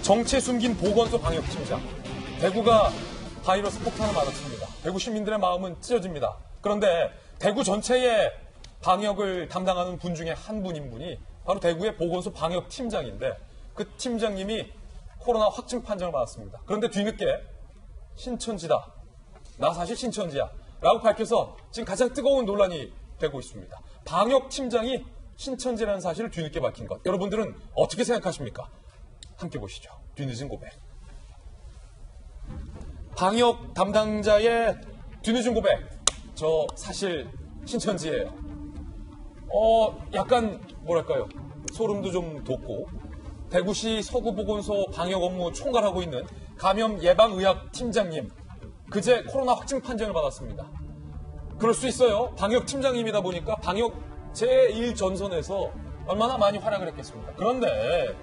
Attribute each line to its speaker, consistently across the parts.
Speaker 1: 정체 숨긴 보건소 방역팀장. 대구가 바이러스 폭탄을 맞았습니다. 대구 시민들의 마음은 찢어집니다. 그런데 대구 전체의 방역을 담당하는 분 중에 한 분인 분이 바로 대구의 보건소 방역팀장인데 그 팀장님이 코로나 확진 판정을 받았습니다. 그런데 뒤늦게 신천지다. 나 사실 신천지야. 라고 밝혀서 지금 가장 뜨거운 논란이 되고 있습니다. 방역팀장이 신천지라는 사실을 뒤늦게 밝힌 것. 여러분들은 어떻게 생각하십니까? 함께 보시죠. 뒤늦은 고백. 방역 담당자의 뒤늦은 고백. 저 사실 신천지예요. 약간 뭐랄까요. 소름도 좀 돋고 대구시 서구보건소 방역 업무 총괄하고 있는 감염 예방의학 팀장님. 그제 코로나 확진 판정을 받았습니다. 그럴 수 있어요. 방역 팀장님이다 보니까 방역 제1전선에서 얼마나 많이 활약을 했겠습니까? 그런데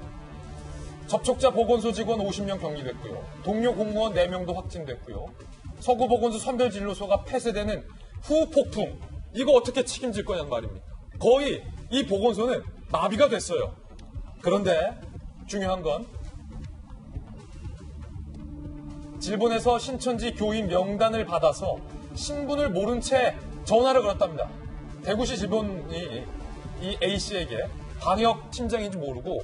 Speaker 1: 접촉자 보건소 직원 50명 격리됐고요. 동료 공무원 4명도 확진됐고요. 서구보건소 선별진료소가 폐쇄되는 후폭풍. 이거 어떻게 책임질 거냐는 말입니다. 거의 이 보건소는 마비가 됐어요. 그런데 중요한 건 질본에서 신천지 교인 명단을 받아서 신분을 모른 채 전화를 걸었답니다. 대구시 질본이 이 A씨에게 방역팀장인지 모르고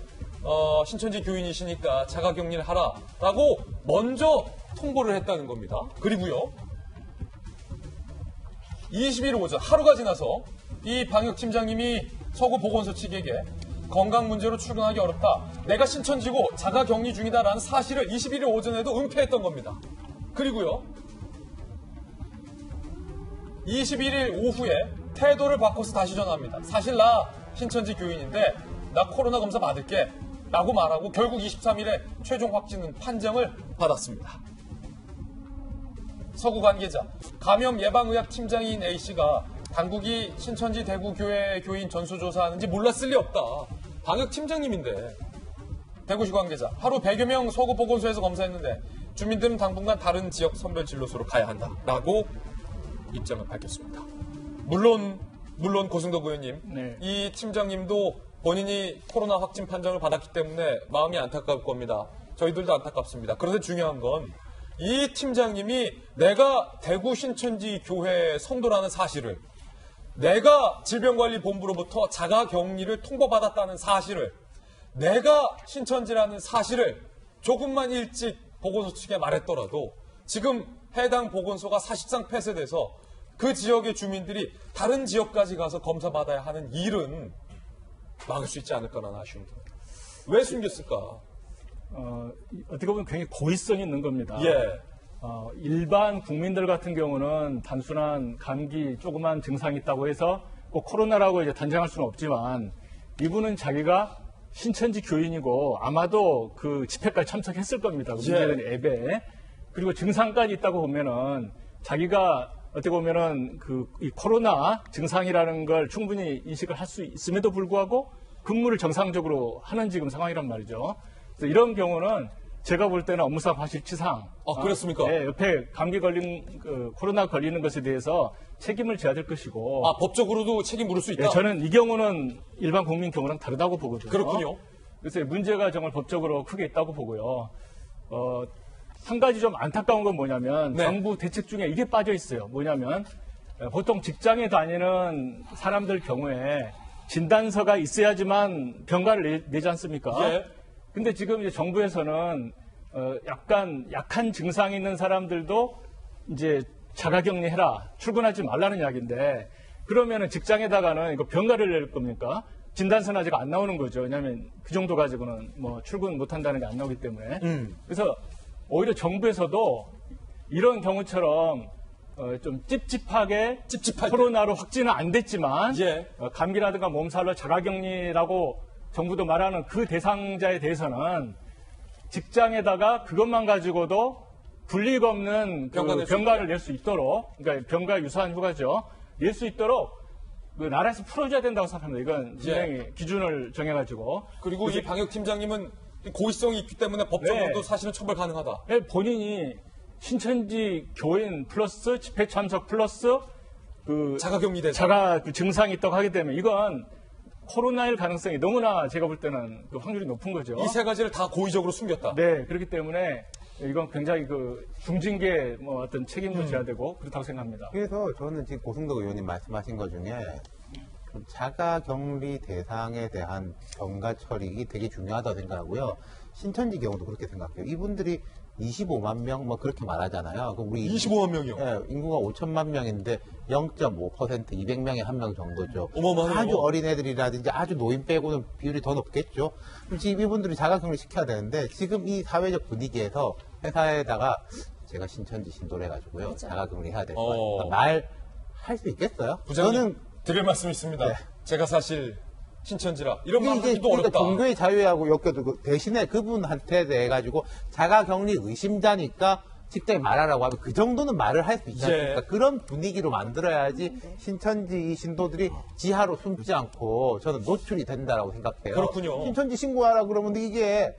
Speaker 1: 신천지 교인이시니까 자가격리를 하라라고 먼저 통보를 했다는 겁니다. 그리고요. 20일 오전 하루가 지나서 이 방역팀장님이 서구보건소 측에게 건강 문제로 출근하기 어렵다. 내가 신천지고 자가격리 중이다라는 사실을 21일 오전에도 은폐했던 겁니다. 그리고요. 21일 오후에 태도를 바꿔서 다시 전화합니다. 사실 나 신천지 교인인데 나 코로나 검사 받을게 라고 말하고 결국 23일에 최종 확진 판정을 받았습니다. 서구 관계자, 감염 예방의학 팀장인 A씨가 당국이 신천지 대구교회 교인 전수조사하는지 몰랐을 리 없다. 방역팀장님인데. 대구시 관계자, 하루 100여 명 서구보건소에서 검사했는데 주민들은 당분간 다른 지역 선별진료소로 가야 한다. 라고 입장을 밝혔습니다. 물론 고승덕 의원님,
Speaker 2: 네.
Speaker 1: 이 팀장님도 본인이 코로나 확진 판정을 받았기 때문에 마음이 안타까울 겁니다. 저희들도 안타깝습니다. 그런데 중요한 건 이 팀장님이 내가 대구 신천지 교회 성도라는 사실을, 내가 질병관리본부로부터 자가격리를 통보받았다는 사실을, 내가 신천지라는 사실을 조금만 일찍 보건소 측에 말했더라도 지금 해당 보건소가 사실상 폐쇄돼서 그 지역의 주민들이 다른 지역까지 가서 검사받아야 하는 일은 막을 수 있지 않을까라는 아쉬움이 듭니다. 왜 숨겼을까?
Speaker 2: 어떻게 보면 굉장히 고의성이 있는 겁니다.
Speaker 1: 예.
Speaker 2: 일반 국민들 같은 경우는 단순한 감기, 조그만 증상이 있다고 해서 꼭 코로나라고 이제 단정할 수는 없지만 이분은 자기가 신천지 교인이고 아마도 그 집회까지 참석했을 겁니다. 문제된 앱에. 그리고 증상까지 있다고 보면은 자기가 어떻게 보면은 이 코로나 증상이라는 걸 충분히 인식을 할 수 있음에도 불구하고 근무를 정상적으로 하는 지금 상황이란 말이죠. 그래서 이런 경우는 제가 볼 때는 업무상 과실치상.
Speaker 1: 그렇습니까?
Speaker 2: 네, 옆에 감기 코로나 걸리는 것에 대해서 책임을 져야 될 것이고.
Speaker 1: 법적으로도 책임 물을 수 있다?
Speaker 2: 네, 저는 이 경우는 일반 국민 경우랑 다르다고 보거든요.
Speaker 1: 그렇군요.
Speaker 2: 그래서 문제가 정말 법적으로 크게 있다고 보고요. 한 가지 좀 안타까운 건 뭐냐면
Speaker 1: 네.
Speaker 2: 정부 대책 중에 이게 빠져 있어요. 뭐냐면 보통 직장에 다니는 사람들 경우에 진단서가 있어야지만 병가를 내지 않습니까?
Speaker 1: 예.
Speaker 2: 근데 지금 이제 정부에서는 약간 약한 증상이 있는 사람들도 이제 자가격리해라, 출근하지 말라는 이야기인데 그러면은 직장에다가는 이거 병가를 낼 겁니까? 진단서는 아직 안 나오는 거죠. 왜냐하면 그 정도 가지고는 뭐 출근 못한다는 게 안 나오기 때문에. 그래서 오히려 정부에서도 이런 경우처럼 좀 찝찝하게 코로나로 확진은 안 됐지만
Speaker 1: 예.
Speaker 2: 감기라든가 몸살로 자가격리라고 정부도 말하는 그 대상자에 대해서는 직장에다가 그것만 가지고도 불리가 없는 병가를 낼 수 있도록, 그러니까 병가 유사한 휴가죠. 낼 수 있도록 그 나라에서 풀어줘야 된다고 생각합니다. 이건 분명히 기준을 정해가지고.
Speaker 1: 그리고 이 방역팀장님은 고의성이 있기 때문에 법적으로도 사실은 처벌 가능하다.
Speaker 2: 본인이 신천지 교인 플러스 집회 참석 플러스 그
Speaker 1: 자가격리돼서
Speaker 2: 증상이 있다고 하기 때문에 이건 코로나일 가능성이 너무나 제가 볼 때는 그 확률이 높은 거죠.
Speaker 1: 이 세 가지를 다 고의적으로 숨겼다.
Speaker 2: 네, 그렇기 때문에 이건 굉장히 그 중징계 뭐 어떤 책임도 져야 되고 그렇다고 생각합니다.
Speaker 3: 그래서 저는 지금 고승덕 의원님 말씀하신 것 중에 자가격리 대상에 대한 경과 처리가 되게 중요하다고 생각하고요. 신천지 경우도 그렇게 생각해요. 이분들이 25만 명 뭐 그렇게 말하잖아요. 그럼 우리
Speaker 1: 25만 명이요.
Speaker 3: 예, 인구가 5천만 명인데 0.5% 200명에 한 명 정도죠.
Speaker 1: 어마어마하네요.
Speaker 3: 아주 어린 애들이라든지 아주 노인 빼고는 비율이 더 높겠죠. 그럼 지금 이분들이 자가격리 시켜야 되는데 지금 이 사회적 분위기에서 회사에다가 제가 신천지 신도를 해가지고요. 자가격리 해야 될 것 같아요. 말할 수 있겠어요?
Speaker 1: 부장님,
Speaker 3: 저는
Speaker 1: 드릴 말씀이 있습니다.
Speaker 3: 네.
Speaker 1: 제가 사실 신천지라 이런 말
Speaker 3: 이게
Speaker 1: 하기도
Speaker 3: 그러니까
Speaker 1: 어렵다.
Speaker 3: 종교의 자유하고 엮여도 대신에 그분한테 대해 가지고 자가격리 의심자니까 직접 말하라고 하면 그 정도는 말을 할 수 있지 않습니까?
Speaker 1: 예.
Speaker 3: 그런 분위기로 만들어야지 신천지 신도들이 지하로 숨지 않고 저는 노출이 된다라고 생각해요.
Speaker 1: 그렇군요.
Speaker 3: 신천지 신고하라 그러면 이게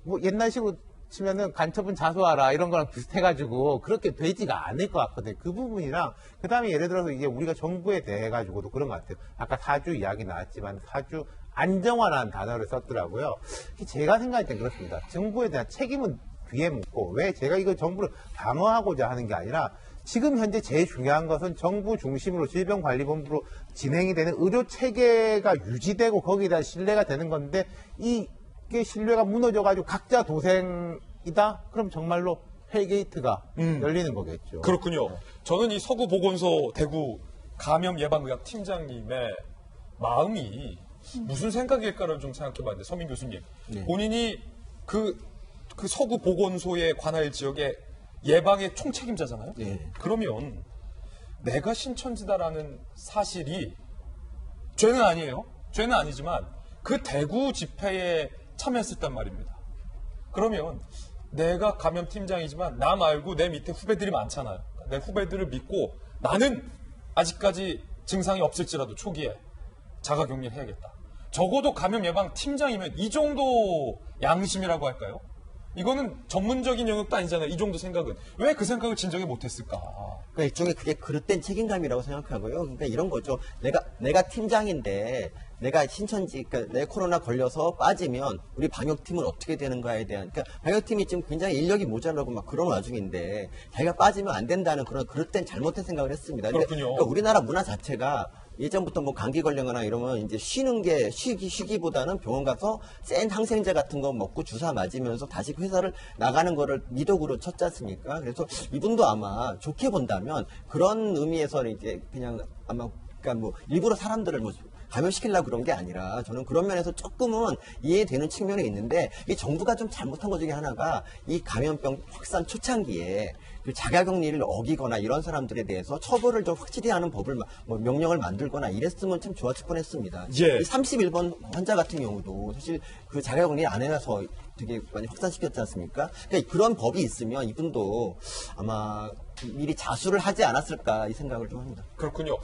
Speaker 3: 뭐 옛날식으로 치면은 간첩은 자수하라 이런 거랑 비슷해가지고 그렇게 되지가 않을 것 같거든요. 그 부분이랑 그 다음에 예를 들어서 이제 우리가 정부에 대해 가지고도 그런 것 같아요. 아까 사주 이야기 나왔지만 사주 안정화라는 단어를 썼더라고요. 제가 생각할 땐 그렇습니다. 정부에 대한 책임은 뒤에 묻고 왜 제가 이거 정부를 방어하고자 하는 게 아니라 지금 현재 제일 중요한 것은 정부 중심으로 질병관리본부로 진행이 되는 의료 체계가 유지되고 거기에 대한 신뢰가 되는 건데 이게 신뢰가 무너져가지고 각자 도생이다? 그럼 정말로 헬게이트가 열리는 거겠죠.
Speaker 1: 그렇군요. 저는 이 서구보건소 대구 감염예방의학 팀장님의 마음이 무슨 생각일까를 좀 생각해봤는데, 서민 교수님. 본인이 그 서구보건소에 관할 지역의 예방의 총책임자잖아요. 그러면 내가 신천지다라는 사실이 죄는 아니에요. 죄는 아니지만 그 대구 집회에 참여했었단 말입니다. 그러면 내가 감염팀장이지만 나 말고 내 밑에 후배들이 많잖아요. 내 후배들을 믿고 나는 아직까지 증상이 없을지라도 초기에 자가격리를 해야겠다. 적어도 감염예방팀장이면 이 정도 양심이라고 할까요? 이거는 전문적인 영역도 아니잖아요. 이 정도 생각은. 왜 그 생각을 진작에 못했을까?
Speaker 4: 그러니까 일종의 그게 그릇된 책임감이라고 생각하고요. 그러니까 이런 거죠. 내가 팀장인데 내가 신천지, 그러니까 내 코로나 걸려서 빠지면 우리 방역팀은 어떻게 되는가에 대한, 그러니까 방역팀이 지금 굉장히 인력이 모자라고 막 그런 와중인데 자기가 빠지면 안 된다는 그런 그릇된 잘못된 생각을 했습니다. 근데
Speaker 1: 그렇군요.
Speaker 4: 그러니까 우리나라 문화 자체가 예전부터 뭐 감기 걸리거나 이러면 이제 쉬는 게 쉬기보다는 병원 가서 센 항생제 같은 거 먹고 주사 맞으면서 다시 회사를 나가는 거를 미덕으로 쳤지 않습니까? 그래서 이분도 아마 좋게 본다면 그런 의미에서 이제 그냥 아마 그러니까 뭐 일부러 사람들을 뭐 감염시키려고 그런 게 아니라 저는 그런 면에서 조금은 이해되는 측면이 있는데 이 정부가 좀 잘못한 것 중에 하나가 이 감염병 확산 초창기에 그 자가격리를 어기거나 이런 사람들에 대해서 처벌을 좀 확실히 하는 법을 뭐 명령을 만들거나 이랬으면 참 좋았을 뻔했습니다.
Speaker 1: 예.
Speaker 4: 이 31번 환자 같은 경우도 사실 그 자가격리 안 해서 되게 많이 확산시켰지 않습니까? 그러니까 그런 법이 있으면 이분도 아마 미리 자수를 하지 않았을까 이 생각을 좀 합니다.
Speaker 1: 그렇군요.